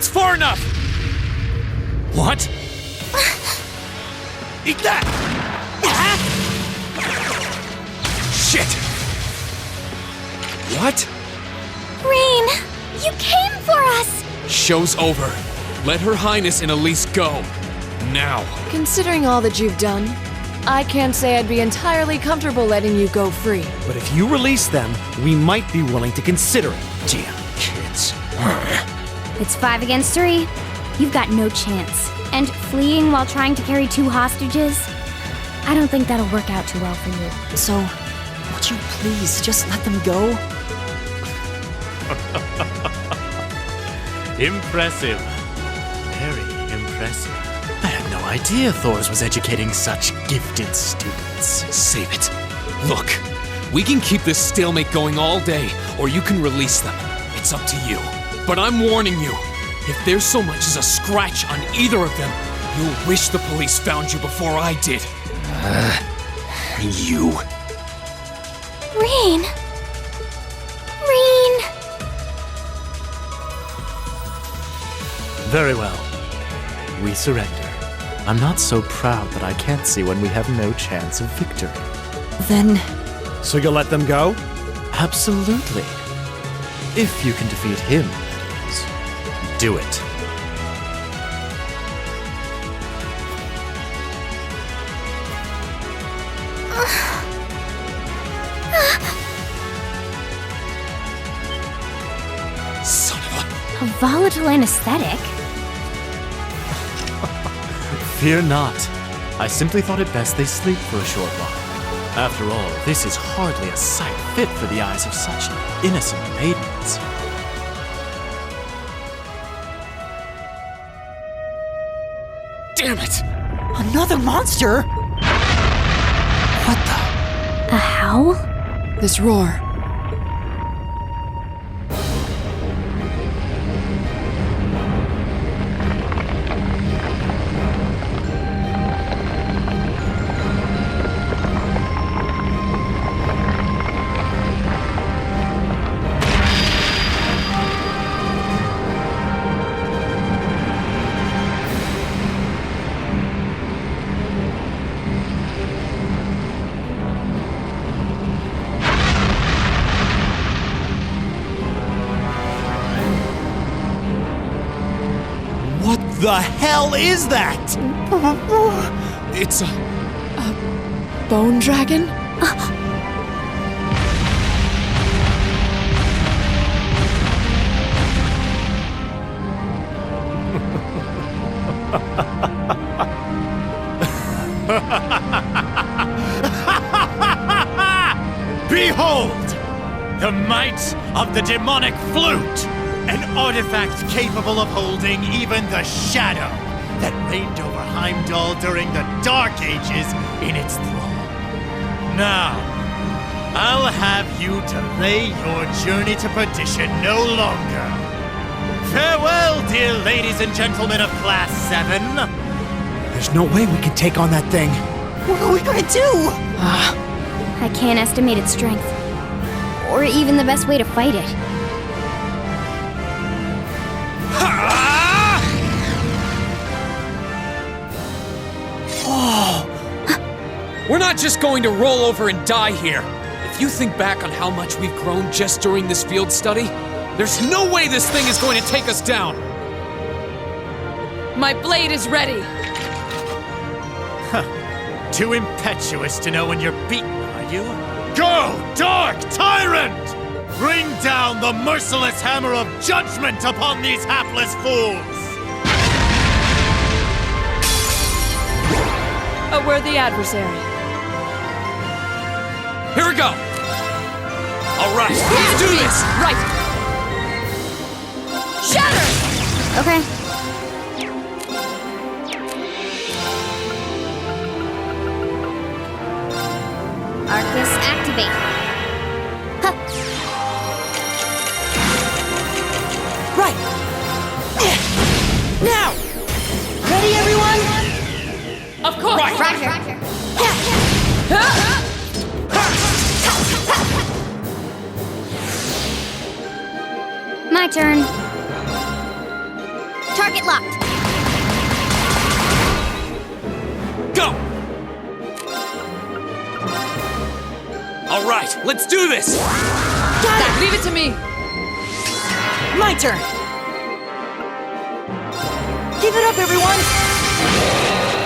That's far enough! What? Eat that! Shit! What? Rain, you came for us! Show's over. Let Her Highness and Elise go. Now. Considering all that you've done, I can't say I'd be entirely comfortable letting you go free. But if you release them, we might be willing to consider it. Damn kids. It's 5 against 3. You've got no chance. And fleeing while trying to carry 2 hostages? I don't think that'll work out too well for you. So, would you please just let them go? Impressive. Very impressive. I had no idea Thors was educating such gifted students. Save it. Look, we can keep this stalemate going all day, or you can release them. It's up to you. But I'm warning you, if there's so much as a scratch on either of them, you'll wish the police found you before I did. You. Rain! Rain! Very well. We surrender. I'm not so proud that I can't see when we have no chance of victory. Then, So you'll let them go? Absolutely. If you can defeat him, that is. Do it. Son of A volatile anesthetic? Fear not. I simply thought it best they sleep for a short while. After all, this is hardly a sight fit for the eyes of such innocent maidens. Damn it! another monster? What the? A howl? This roar. What the hell is that? It's a... Bone dragon? Behold! The might of the demonic flute! An artifact capable of holding even the shadow that reigned over Heimdall during the Dark Ages in its thrall. Now, I'll have you delay your journey to perdition no longer. Farewell, dear ladies and gentlemen of Class VII. There's no way we can take on that thing. What are we gonna do? I can't estimate its strength. Or even the best way to fight it. We're not just going to roll over and die here. If you think back on how much we've grown just during this field study, there's no way this thing is going to take us down. My blade is ready. Too impetuous to know when you're beaten, are you? Go, Dark Tyrant! Bring down the merciless hammer of judgment upon these hapless fools! A worthy adversary. Here we go. All right, let's do this. Right. Shatter! Okay. Arcus activate. Huh. Right. Now! Ready, everyone? Of course. Right. Roger. My turn. Target locked. Go! All right, let's do this! Got it! Leave it to me! My turn! Give it up, everyone!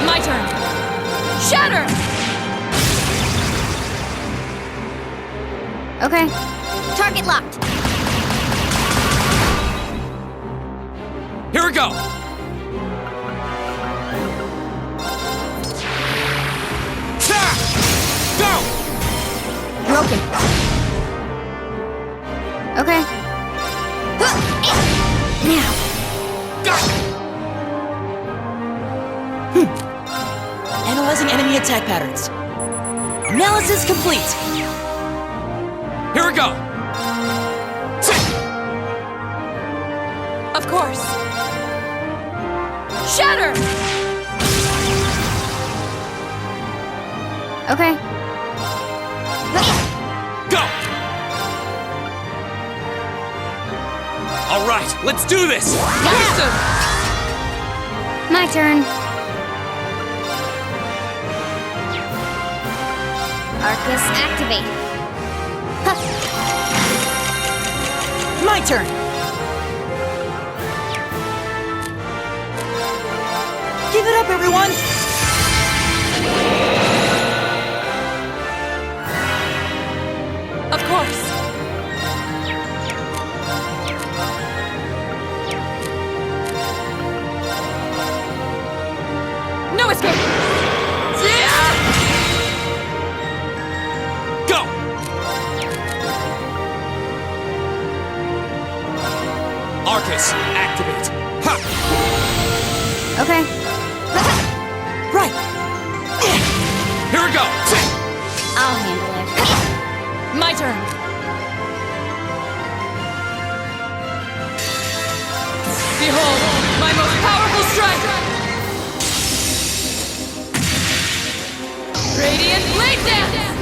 My turn! Shatter! Okay. Target locked. Here we go! Go! Broken. Okay. Now. Analyzing enemy attack patterns. Analysis complete! Here we go! Of course! Shatter! Okay. Go! All right, let's do this! Understood! My turn. Arcus activate. Huh. My turn! Give it up, everyone! Of course! No escape! Yeah! Go! Arcus, activate. Ha! Okay. Right! Here we go! I'll handle it. My turn! Behold, my most powerful strike! Radiant Blade Dance!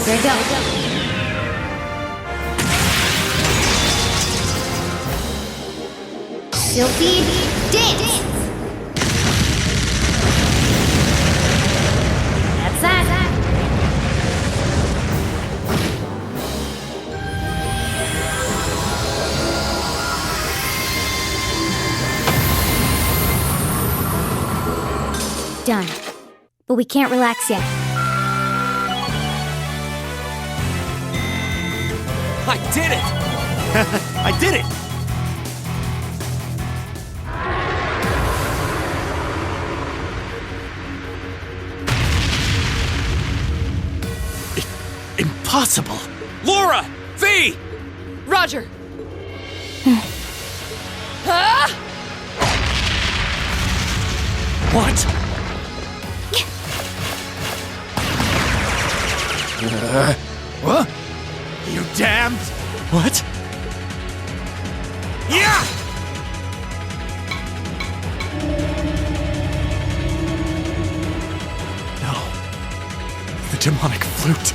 There you go. Sylphie dance! That's that. Done. But we can't relax yet. I did it! I did it! Impossible! Laura! V! Roger! Ah! What? What? You damned! What? Yeah! No. The demonic flute.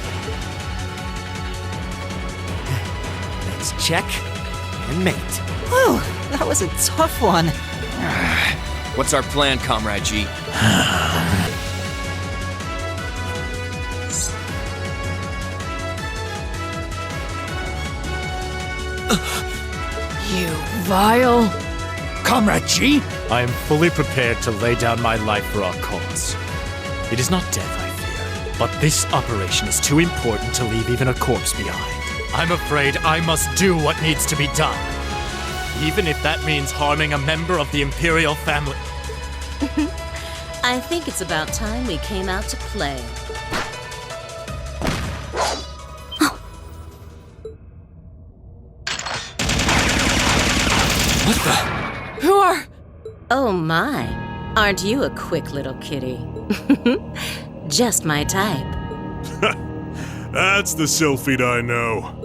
Let's check and mate. Whew, that was a tough one. What's our plan, Comrade G? You vile... Comrade G, I am fully prepared to lay down my life for our cause. It is not death I fear, but this operation is too important to leave even a corpse behind. I'm afraid I must do what needs to be done, even if that means harming a member of the Imperial family. I think it's about time we came out to play. What the? Who are... Oh my, aren't you a quick little kitty? Just my type. That's the Sylphid I know.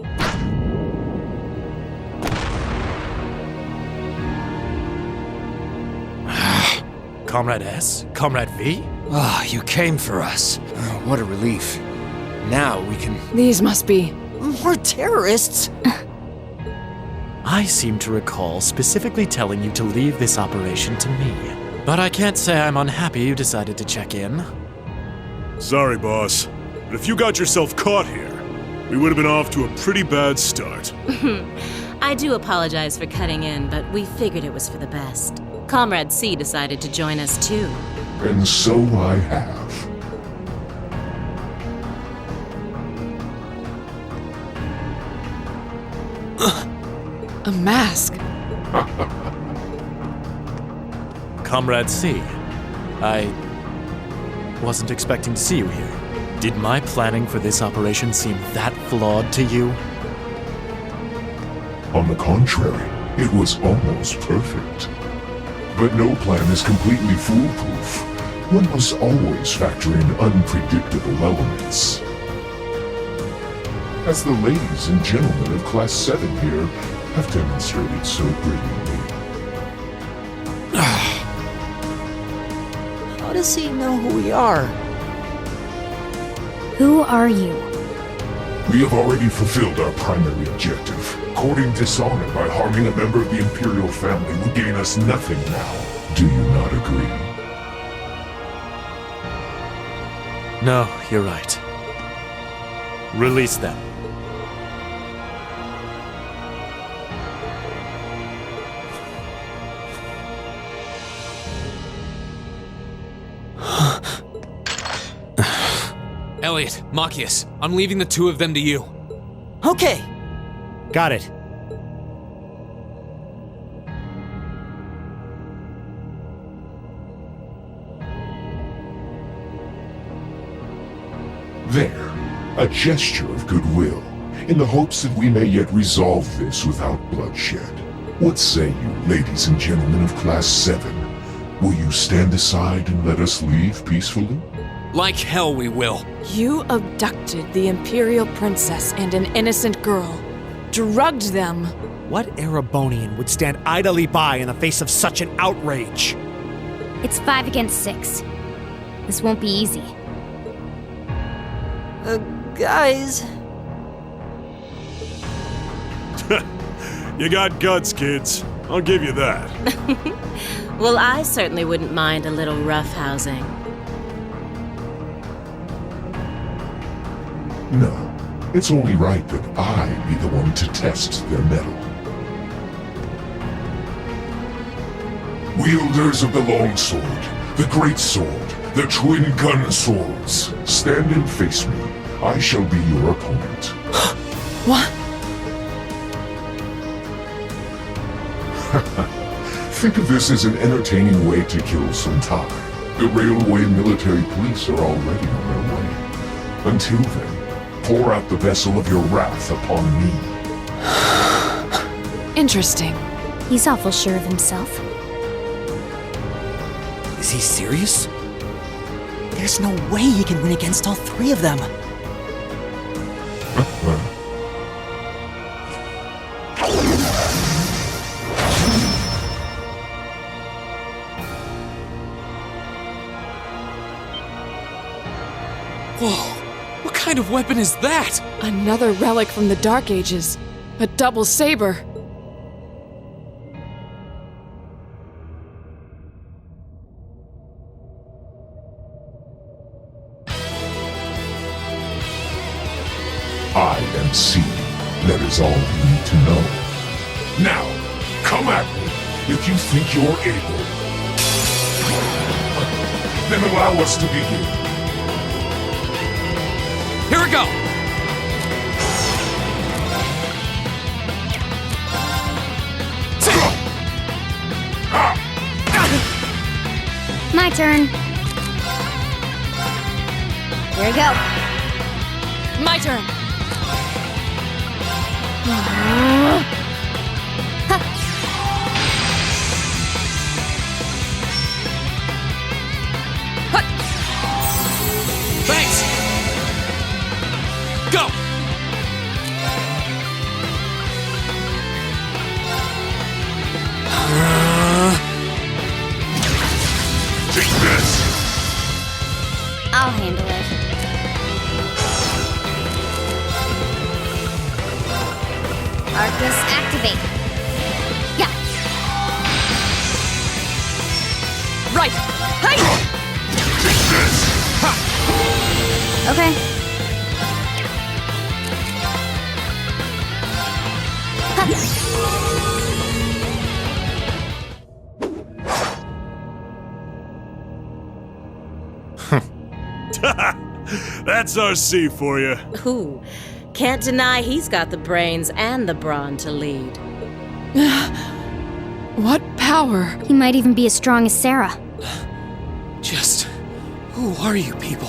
Comrade S? Comrade V? Ah, you came for us. Oh, what a relief. Now we can... These must be More terrorists? I seem to recall specifically telling you to leave this operation to me. But I can't say I'm unhappy you decided to check in. Sorry, boss. But if you got yourself caught here, we would have been off to a pretty bad start. I do apologize for cutting in, but we figured it was for the best. Comrade C decided to join us too. And so I have. A mask. Comrade C, I wasn't expecting to see you here. Did my planning for this operation seem that flawed to you? On the contrary, it was almost perfect. But no plan is completely foolproof. One must always factor in unpredictable elements. As the ladies and gentlemen of Class VII here have demonstrated so brilliantly. How does he know who we are? Who are you? We have already fulfilled our primary objective. Courting dishonor by harming a member of the Imperial family would gain us nothing now. Do you not agree? No, you're right. Release them. Elliot, Machias, I'm leaving the two of them to you. Okay. Got it. There, a gesture of goodwill, in the hopes that we may yet resolve this without bloodshed. What say you, ladies and gentlemen of Class VII? Will you stand aside and let us leave peacefully? Like hell we will. You abducted the Imperial Princess and an innocent girl. Drugged them. What Erebonian would stand idly by in the face of such an outrage? It's 5 against 6. This won't be easy. Guys. You got guts, kids. I'll give you that. Well, I certainly wouldn't mind a little roughhousing. No, it's only right that I be the one to test their mettle. Wielders of the long sword, the great sword, the twin gun swords, stand and face me. I shall be your opponent. What? Think of this as an entertaining way to kill some time. The railway military police are already on their way. Until then, pour out the vessel of your wrath upon me. Interesting. He's awful sure of himself. Is he serious? There's no way he can win against all three of them. Whoa, what kind of weapon is that? Another relic from the Dark Ages. A double saber. I am C. That is all you need to know. Now, come at me if you think you're able. Then allow us to begin. Here we go! My turn. Here we go. My turn. Thanks! Go! Take this! I'll handle it. Arcus, activate. Yeah. Right! Hey! Okay. That's RC for you. Ooh, can't deny he's got the brains and the brawn to lead. What power? He might even be as strong as Sarah. Just... who are you people?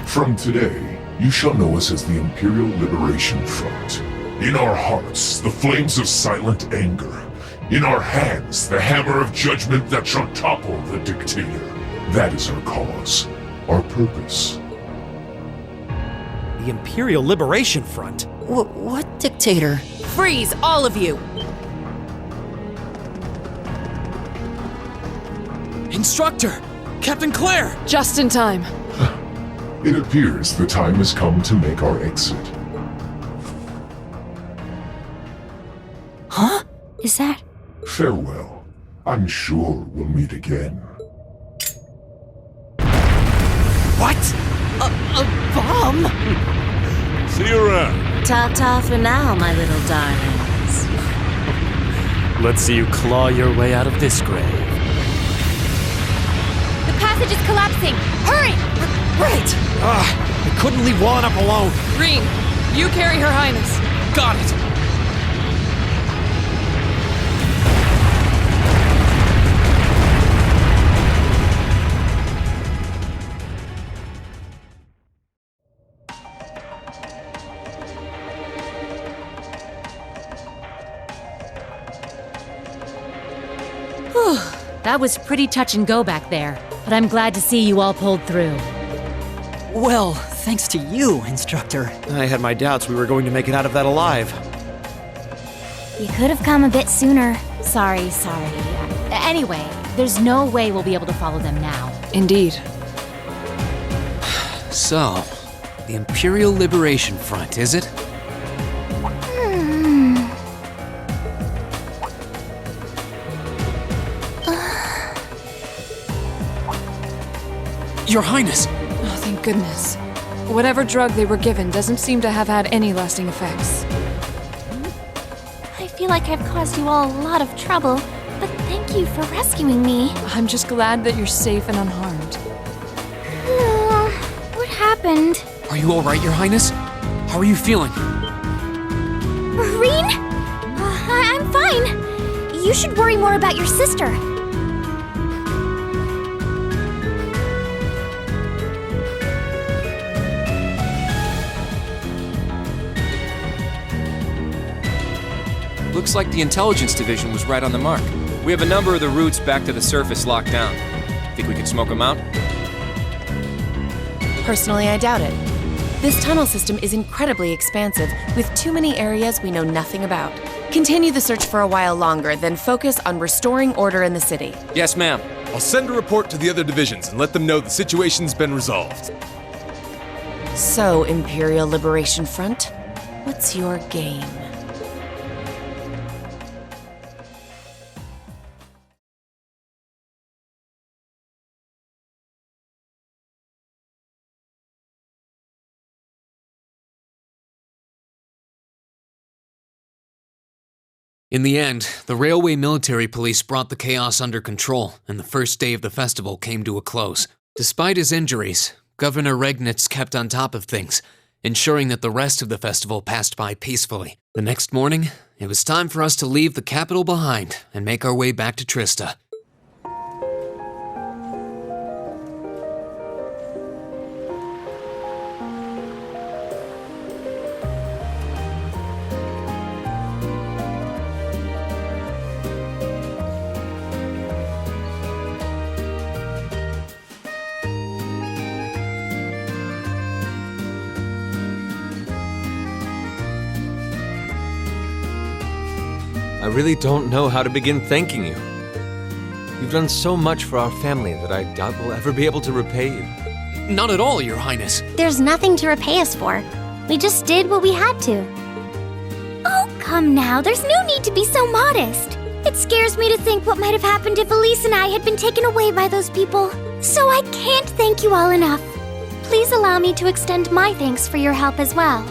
From today, you shall know us as the Imperial Liberation Front. In our hearts, the flames of silent anger. In our hands, the hammer of judgment that shall topple the dictator. That is our cause, our purpose. The Imperial Liberation Front? What dictator? Freeze, all of you! Instructor! Captain Claire! Just in time. It appears the time has come to make our exit. Huh? Is that... Farewell. I'm sure we'll meet again. What? A bomb? See you around. Ta-ta for now, my little darlings. Let's see you claw your way out of this grave. The passage is collapsing! Hurry! Right! I couldn't leave Juan up alone. Green, you carry Her Highness. Got it! That was pretty touch and go back there, but I'm glad to see you all pulled through. Well, thanks to you, Instructor. I had my doubts we were going to make it out of that alive. You could have come a bit sooner. Sorry. Anyway, there's no way we'll be able to follow them now. Indeed. So, the Imperial Liberation Front, is it? Your Highness! Oh, thank goodness. Whatever drug they were given doesn't seem to have had any lasting effects. I feel like I've caused you all a lot of trouble, but thank you for rescuing me. I'm just glad that you're safe and unharmed. What happened? Are you alright, Your Highness? How are you feeling? Reen? I'm fine. You should worry more about your sister. Looks like the intelligence division was right on the mark. We have a number of the routes back to the surface locked down. Think we could smoke them out? Personally, I doubt it. This tunnel system is incredibly expansive, with too many areas we know nothing about. Continue the search for a while longer, then focus on restoring order in the city. Yes, ma'am. I'll send a report to the other divisions and let them know the situation's been resolved. So, Imperial Liberation Front, what's your game? In the end, the Railway Military Police brought the chaos under control, and the first day of the festival came to a close. Despite his injuries, Governor Regnitz kept on top of things, ensuring that the rest of the festival passed by peacefully. The next morning, it was time for us to leave the capital behind and make our way back to Trista. I really don't know how to begin thanking you. You've done so much for our family that I doubt we'll ever be able to repay you. Not at all, Your Highness. There's nothing to repay us for. We just did what we had to. Oh, come now. There's no need to be so modest. It scares me to think what might have happened if Elise and I had been taken away by those people. So I can't thank you all enough. Please allow me to extend my thanks for your help as well.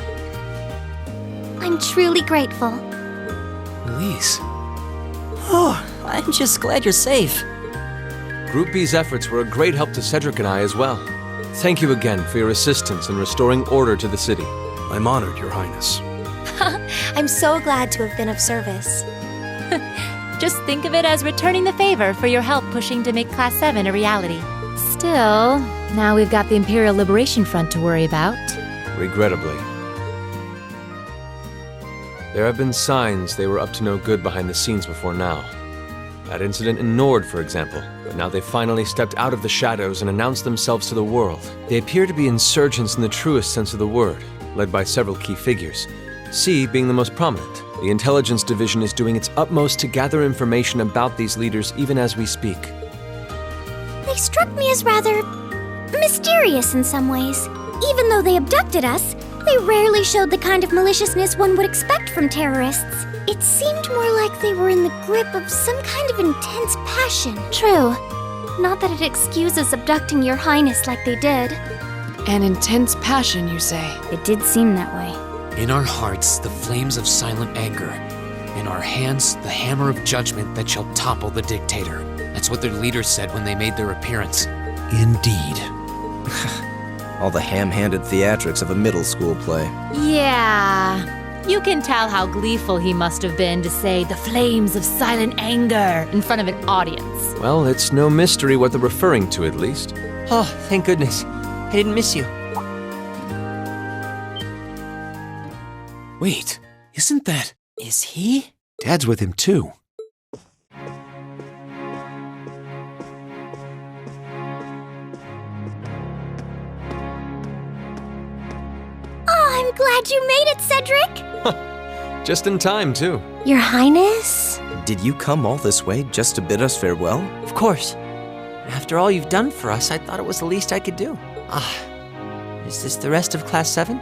I'm truly grateful. Elise. Oh, I'm just glad you're safe. Group B's efforts were a great help to Cedric and I as well. Thank you again for your assistance in restoring order to the city. I'm honored, Your Highness. I'm so glad to have been of service. Just think of it as returning the favor for your help pushing to make Class 7 a reality. Still, now we've got the Imperial Liberation Front to worry about. Regrettably. There have been signs they were up to no good behind the scenes before now. That incident in Nord, for example, but now they've finally stepped out of the shadows and announced themselves to the world. They appear to be insurgents in the truest sense of the word, led by several key figures, C being the most prominent. The Intelligence Division is doing its utmost to gather information about these leaders even as we speak. They struck me as rather mysterious in some ways. Even though they abducted us, they rarely showed the kind of maliciousness one would expect from terrorists. It seemed more like they were in the grip of some kind of intense passion. True. Not that it excuses abducting Your Highness like they did. An intense passion, you say? It did seem that way. In our hearts, the flames of silent anger. In our hands, the hammer of judgment that shall topple the dictator. That's what their leaders said when they made their appearance. Indeed. All the ham-handed theatrics of a middle school play. Yeah. You can tell how gleeful he must have been to say the flames of silent anger in front of an audience. Well, it's no mystery what they're referring to, at least. Oh, thank goodness. I didn't miss you. Wait, isn't that... Is he? Dad's with him, too. I'm glad you made it, Cedric! Just in time, too. Your Highness? Did you come all this way just to bid us farewell? Of course. After all you've done for us, I thought it was the least I could do. Is this the rest of Class 7?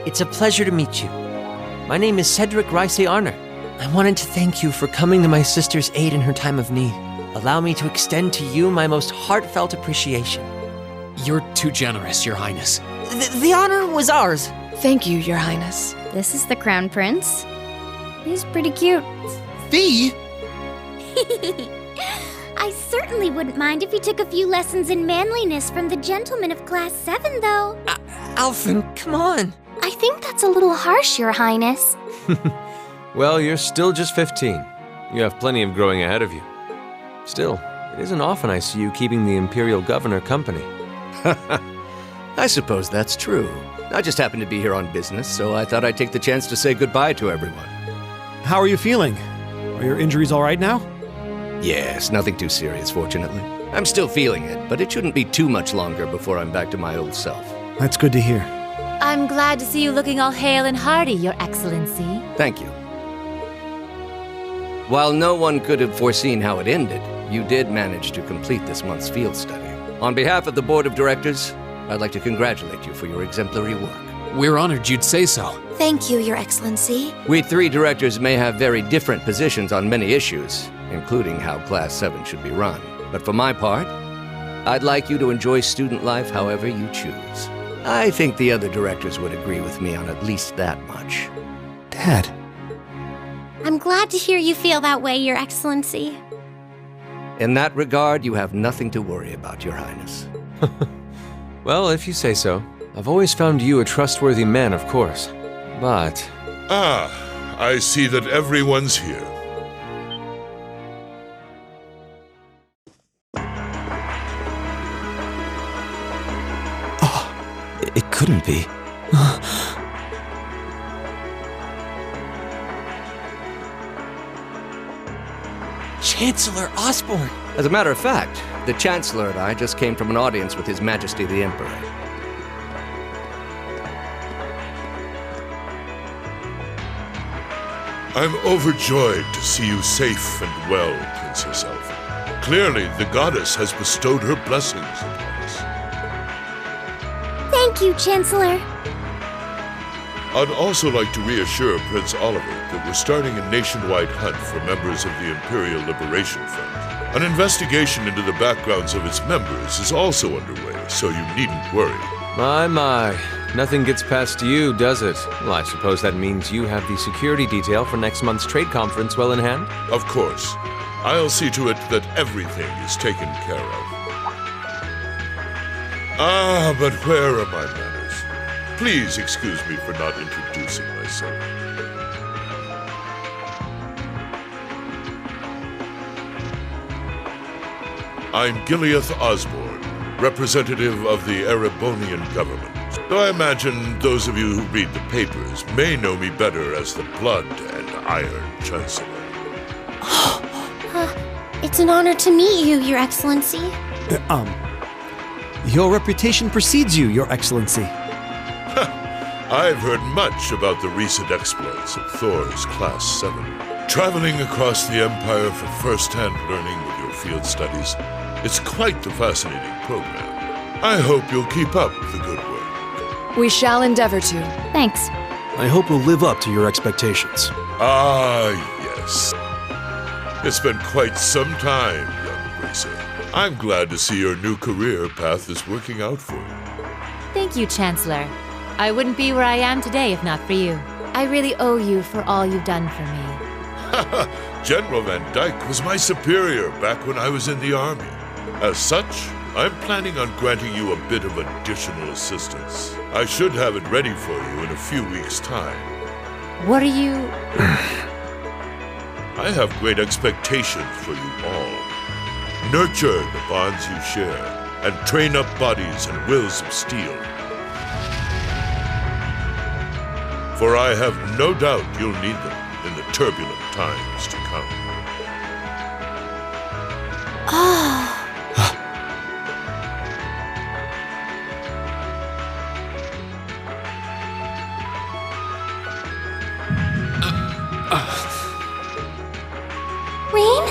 It's a pleasure to meet you. My name is Cedric Rice-Arner. I wanted to thank you for coming to my sister's aid in her time of need. Allow me to extend to you my most heartfelt appreciation. You're too generous, Your Highness. The honor was ours. Thank you, Your Highness. This is the Crown Prince. He's pretty cute. Fee? I certainly wouldn't mind if you took a few lessons in manliness from the gentlemen of Class 7, though. Alfin, come on. I think that's a little harsh, Your Highness. Well, you're still just 15. You have plenty of growing ahead of you. Still, it isn't often I see you keeping the Imperial Governor company. I suppose that's true. I just happened to be here on business, so I thought I'd take the chance to say goodbye to everyone. How are you feeling? Are your injuries all right now? Yes, nothing too serious, fortunately. I'm still feeling it, but it shouldn't be too much longer before I'm back to my old self. That's good to hear. I'm glad to see you looking all hale and hearty, Your Excellency. Thank you. While no one could have foreseen how it ended, you did manage to complete this month's field study. On behalf of the Board of Directors, I'd like to congratulate you for your exemplary work. We're honored you'd say so. Thank you, Your Excellency. We three directors may have very different positions on many issues, including how Class 7 should be run. But for my part, I'd like you to enjoy student life however you choose. I think the other directors would agree with me on at least that much. Dad. I'm glad to hear you feel that way, Your Excellency. In that regard, you have nothing to worry about, Your Highness. Well, if you say so. I've always found you a trustworthy man, of course. But... I see that everyone's here. It couldn't be. Chancellor Osborne! As a matter of fact, the Chancellor and I just came from an audience with His Majesty the Emperor. I'm overjoyed to see you safe and well, Princess Alfin. Clearly, the goddess has bestowed her blessings upon us. Thank you, Chancellor. I'd also like to reassure Prince Oliver that we're starting a nationwide hunt for members of the Imperial Liberation Front. An investigation into the backgrounds of its members is also underway, so you needn't worry. My. Nothing gets past you, does it? Well, I suppose that means you have the security detail for next month's trade conference well in hand? Of course. I'll see to it that everything is taken care of. Ah, but where are my manners? Please excuse me for not introducing myself. I'm Gileath Osborne, representative of the Erebonian government. Though I imagine those of you who read the papers may know me better as the Blood and Iron Chancellor. It's an honor to meet you, Your Excellency. Your reputation precedes you, Your Excellency. I've heard much about the recent exploits of Thor's Class VII. Traveling across the Empire for first-hand learning with your field studies, it's quite the fascinating program. I hope you'll keep up the good work. We shall endeavor to. Thanks. I hope we'll live up to your expectations. Ah, yes. It's been quite some time, young Gracie. I'm glad to see your new career path is working out for you. Thank you, Chancellor. I wouldn't be where I am today if not for you. I really owe you for all you've done for me. General Van Dyke was my superior back when I was in the Army. As such, I'm planning on granting you a bit of additional assistance. I should have it ready for you in a few weeks' time. What are you... I have great expectations for you all. Nurture the bonds you share, and train up bodies and wills of steel. For I have no doubt you'll need them in the turbulent times to come. Rain?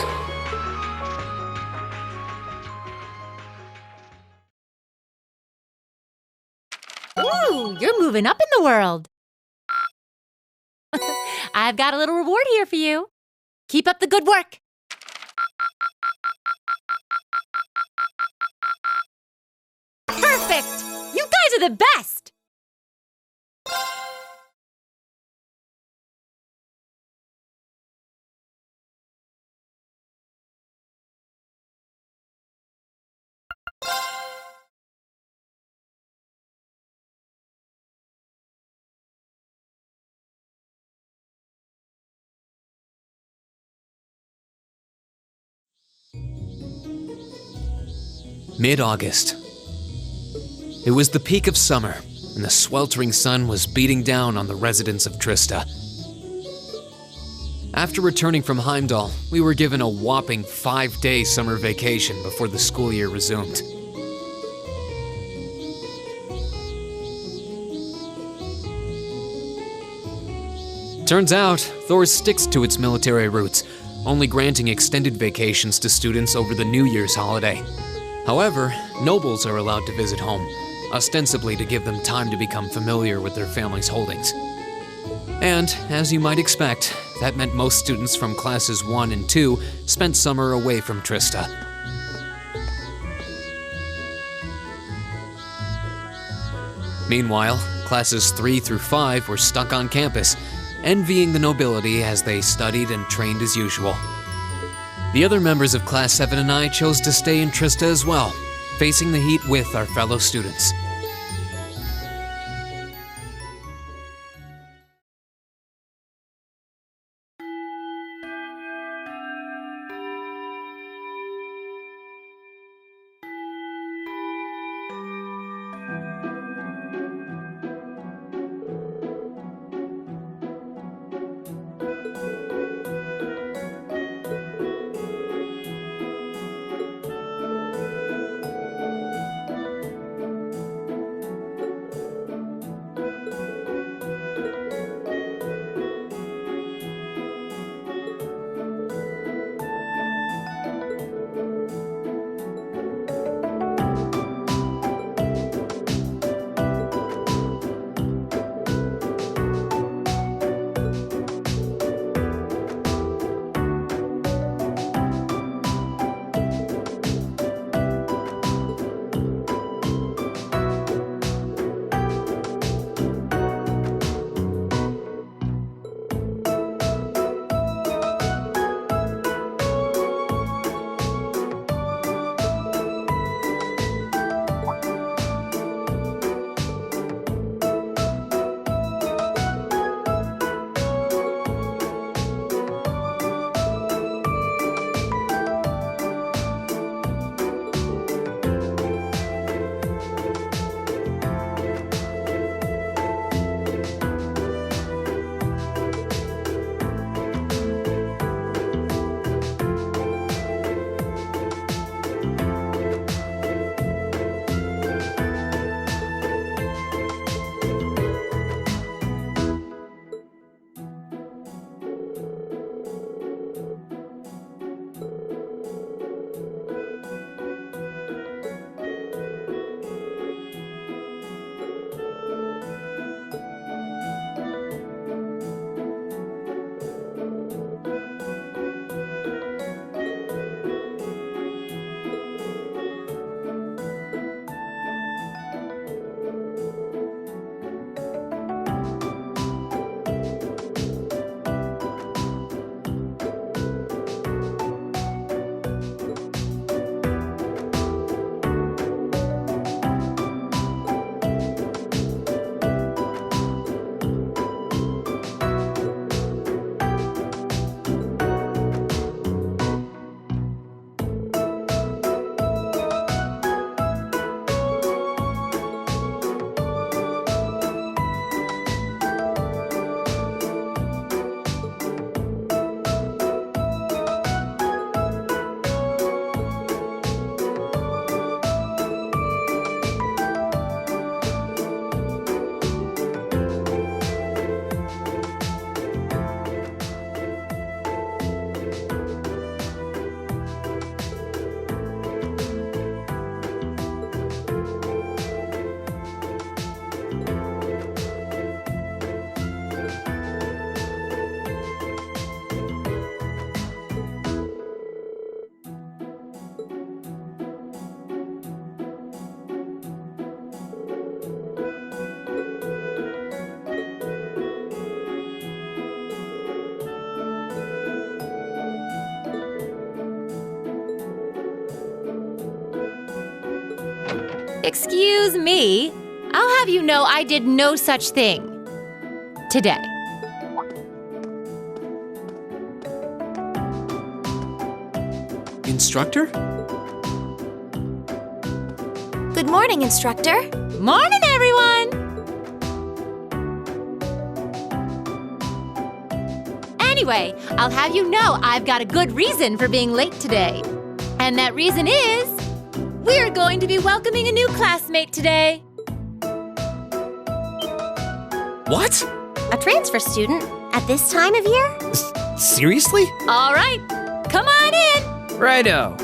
Ooh, you're moving up in the world. I've got a little reward here for you. Keep up the good work. Perfect! You guys are the best! Mid-August. It was the peak of summer, and the sweltering sun was beating down on the residents of Trista. After returning from Heimdall, we were given a whopping 5-day summer vacation before the school year resumed. Turns out, Thor sticks to its military roots, only granting extended vacations to students over the New Year's holiday. However, nobles are allowed to visit home, ostensibly to give them time to become familiar with their family's holdings. And, as you might expect, that meant most students from classes 1 and 2 spent summer away from Trista. Meanwhile, classes 3 through 5 were stuck on campus, envying the nobility as they studied and trained as usual. The other members of Class 7 and I chose to stay in Trista as well, facing the heat with our fellow students. Excuse me. I'll have you know I did no such thing. Today. Instructor? Good morning, Instructor. Morning, everyone! Anyway, I'll have you know I've got a good reason for being late today. And that reason is, we're going to be welcoming a new classmate today. What? A transfer student at this time of year? Seriously? All right, come on in. Righto.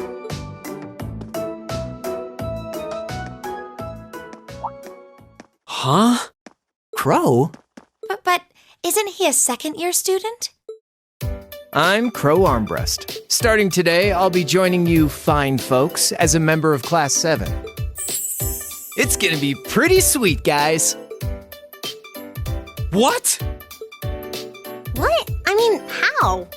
Huh? Crow? But isn't he a second-year student? I'm Crow Armbrust. Starting today, I'll be joining you fine folks as a member of Class 7. It's gonna be pretty sweet, guys. What? What? I mean, how?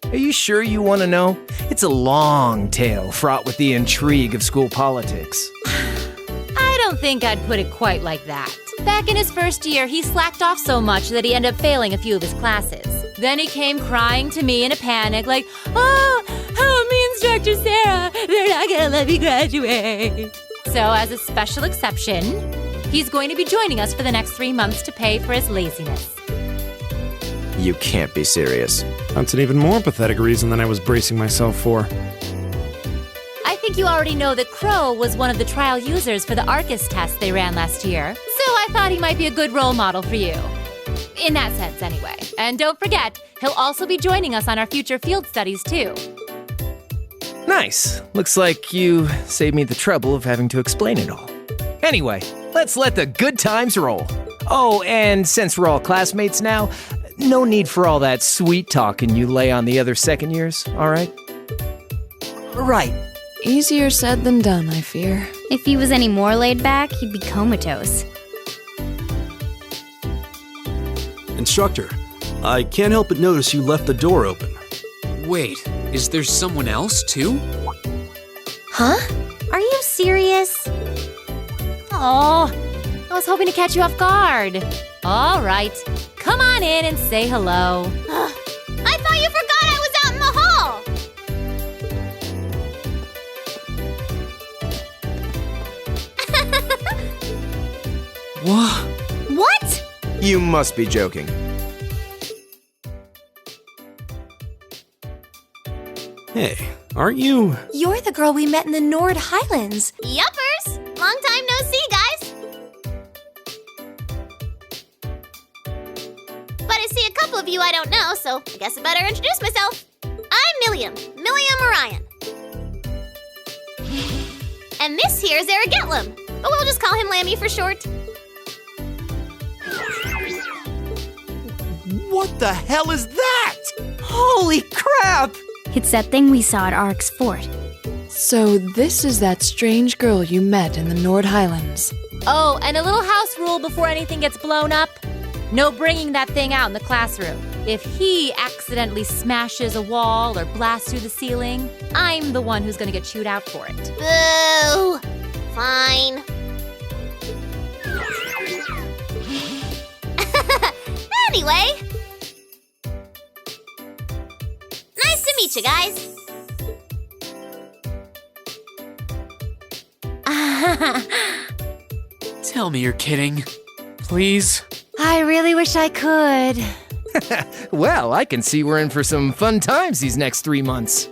Are you sure you want to know? It's a long tale fraught with the intrigue of school politics. I don't think I'd put it quite like that. Back in his first year, he slacked off so much that he ended up failing a few of his classes. Then he came crying to me in a panic like, oh, help me, Instructor Sarah. They're not gonna let me graduate. So as a special exception, he's going to be joining us for the next 3 months to pay for his laziness. You can't be serious. That's an even more pathetic reason than I was bracing myself for. I think you already know that Crow was one of the trial users for the Arcus test they ran last year, so I thought he might be a good role model for you. In that sense, anyway. And don't forget, he'll also be joining us on our future field studies, too. Nice. Looks like you saved me the trouble of having to explain it all. Anyway, let's let the good times roll. Oh, and since we're all classmates now, no need for all that sweet talking you lay on the other second years, all right? Right. Easier said than done, I fear. If he was any more laid back, he'd be comatose. Instructor, I can't help but notice you left the door open. Wait, is there someone else, too? Huh? Are you serious? Oh, I was hoping to catch you off guard. All right, come on in and say hello. I thought you forgot I was out in the hall! What? What? You must be joking. Hey, aren't you? You're the girl we met in the Nord Highlands. Yuppers! Long time no see, guys. But I see a couple of you I don't know, so I guess I better introduce myself. I'm Millium Orion. And this here's Eric Getlum, but we'll just call him Lammy for short. What the hell is that? Holy crap! It's that thing we saw at Ark's fort. So this is that strange girl you met in the Nord Highlands. Oh, and a little house rule before anything gets blown up. No bringing that thing out in the classroom. If he accidentally smashes a wall or blasts through the ceiling, I'm the one who's gonna get chewed out for it. Boo! Fine. Anyway, nice to meet you guys. Tell me you're kidding. Please? I really wish I could. Well, I can see we're in for some fun times these next 3 months.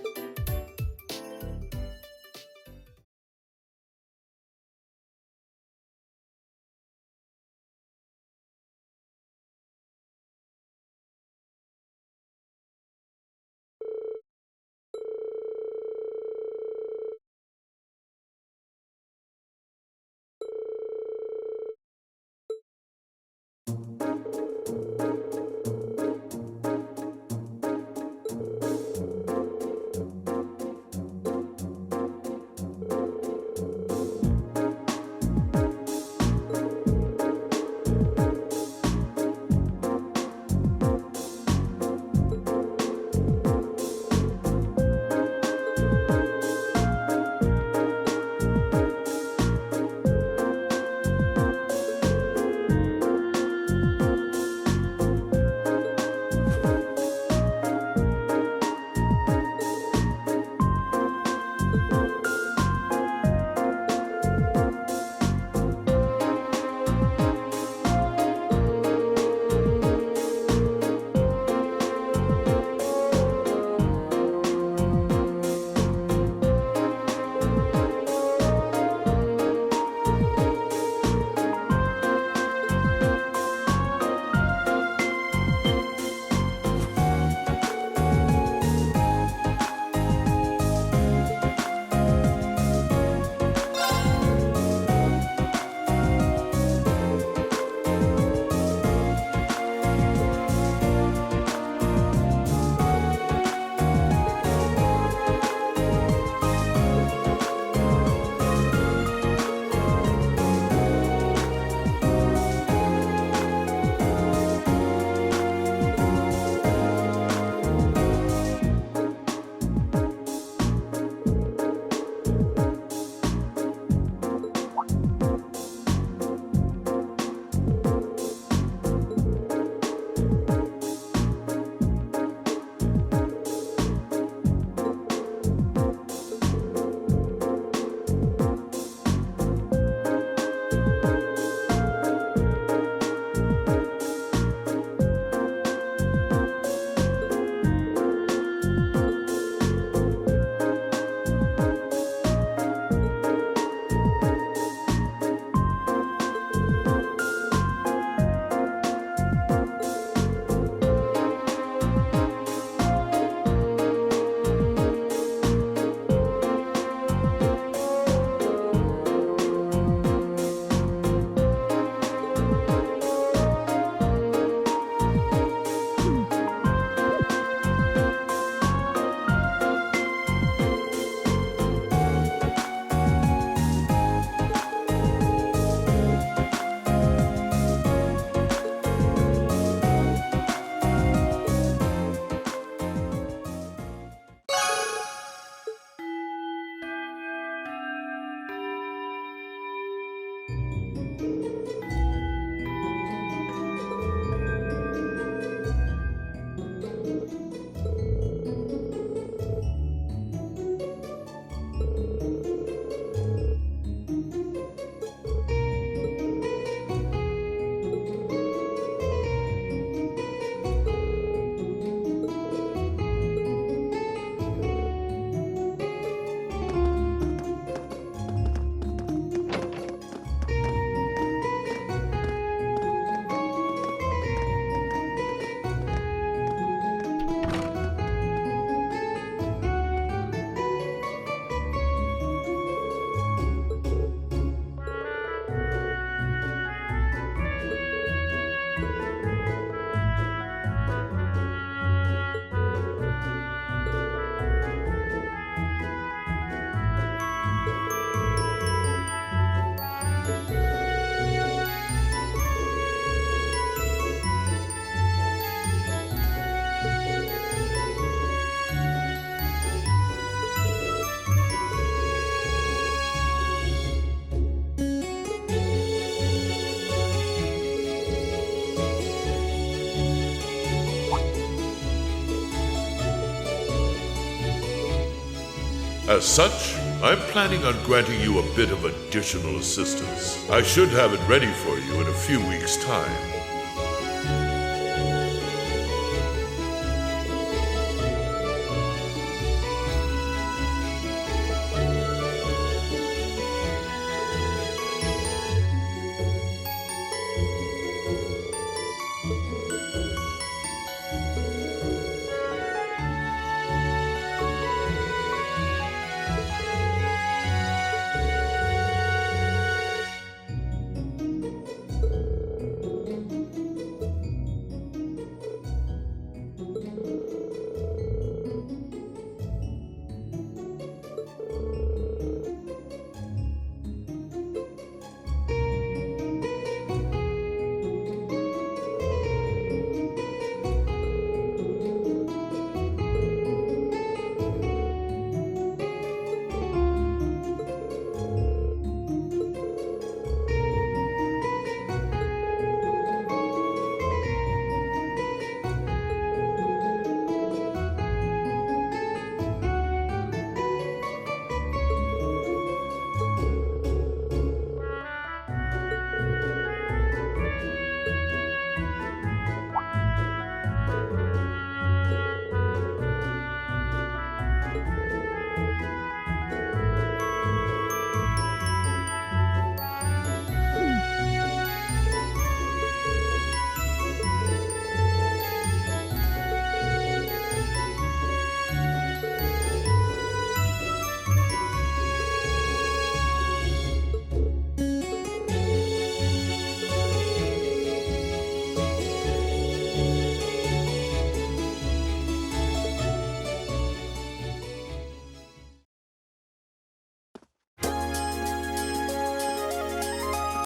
As such, I'm planning on granting you a bit of additional assistance. I should have it ready for you in a few weeks' time.